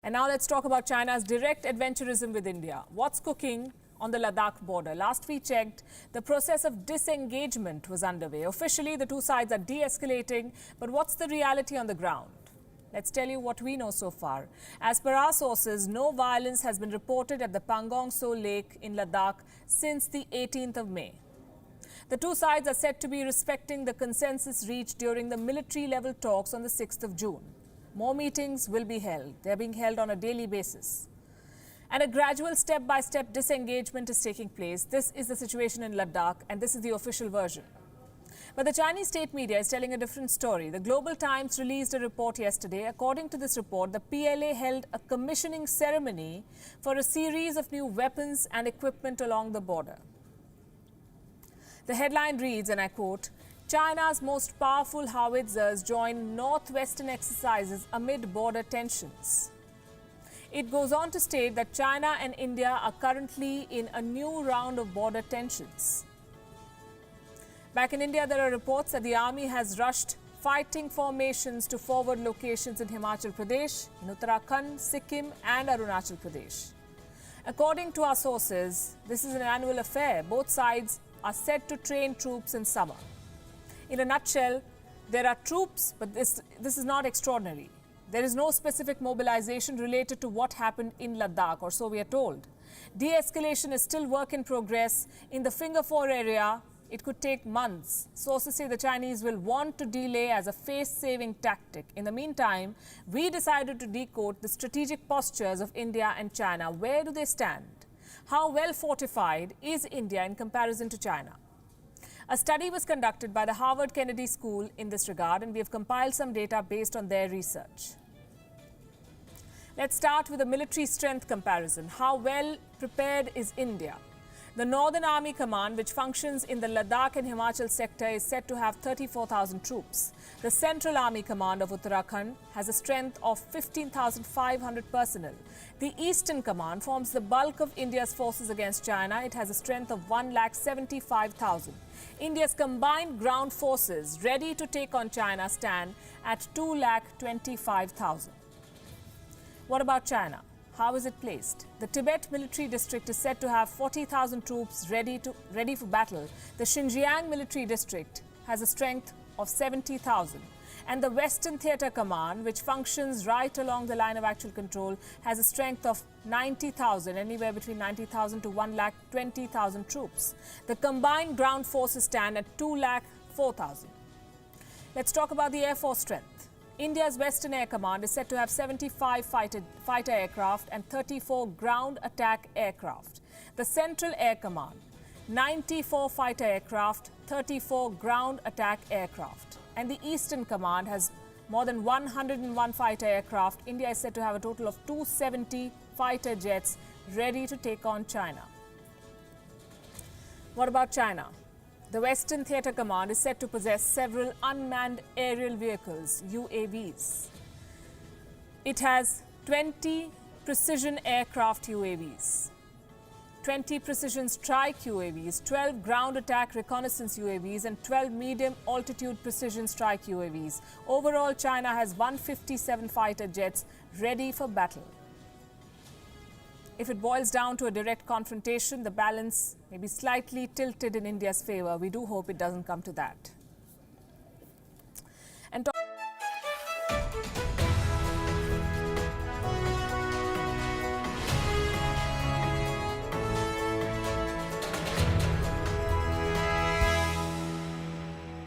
And now let's talk about China's direct adventurism with India. What's cooking on the Ladakh border? Last we checked, the process of disengagement was underway. Officially, the two sides are de-escalating, but what's the reality on the ground? Let's tell you what we know so far. As per our sources, no violence has been reported at the Pangong So Lake in Ladakh since the 18th of May. The two sides are said to be respecting the consensus reached during the military-level talks on the 6th of June. More meetings will be held. They're being held on a daily basis. And a gradual step-by-step disengagement is taking place. This is the situation in Ladakh, and this is the official version. But the Chinese state media is telling a different story. The Global Times released a report yesterday. According to this report, the PLA held a commissioning ceremony for a series of new weapons and equipment along the border. The headline reads, and I quote, "China's most powerful howitzers join northwestern exercises amid border tensions." It goes on to state that China and India are currently in a new round of border tensions. Back in India, there are reports that the army has rushed fighting formations to forward locations in Himachal Pradesh, in Uttarakhand, Sikkim and Arunachal Pradesh. According to our sources, this is an annual affair. Both sides are set to train troops in summer. In a nutshell, there are troops, but this is not extraordinary. There is no specific mobilization related to what happened in Ladakh, or so we are told. De-escalation is still work in progress. In the Finger Four area, it could take months. Sources say the Chinese will want to delay as a face-saving tactic. In the meantime, we decided to decode the strategic postures of India and China. Where do they stand? How well fortified is India in comparison to China? A study was conducted by the Harvard Kennedy School in this regard, and we have compiled some data based on their research. Let's start with a military strength comparison. How well prepared is India? The Northern Army Command, which functions in the Ladakh and Himachal sector, is said to have 34,000 troops. The Central Army Command of Uttarakhand has a strength of 15,500 personnel. The Eastern Command forms the bulk of India's forces against China. It has a strength of 1,75,000. India's combined ground forces ready to take on China stand at 2,25,000. What about China? How is it placed? The Tibet military district is said to have 40,000 troops ready for battle. The Xinjiang military district has a strength of 70,000. And the Western Theatre Command, which functions right along the line of actual control, has a strength of 90,000, anywhere between 90,000 to 1,20,000 troops. The combined ground forces stand at 2,04,000. Let's talk about the Air Force strength. India's Western Air Command is said to have 75 fighter aircraft and 34 ground attack aircraft. The Central Air Command, 94 fighter aircraft, 34 ground attack aircraft. And the Eastern Command has more than 101 fighter aircraft. India is said to have a total of 270 fighter jets ready to take on China. What about China? The Western Theatre Command is said to possess several unmanned aerial vehicles, UAVs. It has 20 precision aircraft UAVs, 20 precision strike UAVs, 12 ground attack reconnaissance UAVs and 12 medium altitude precision strike UAVs. Overall, China has 157 fighter jets ready for battle. If it boils down to a direct confrontation, the balance may be slightly tilted in India's favor. We do hope it doesn't come to that.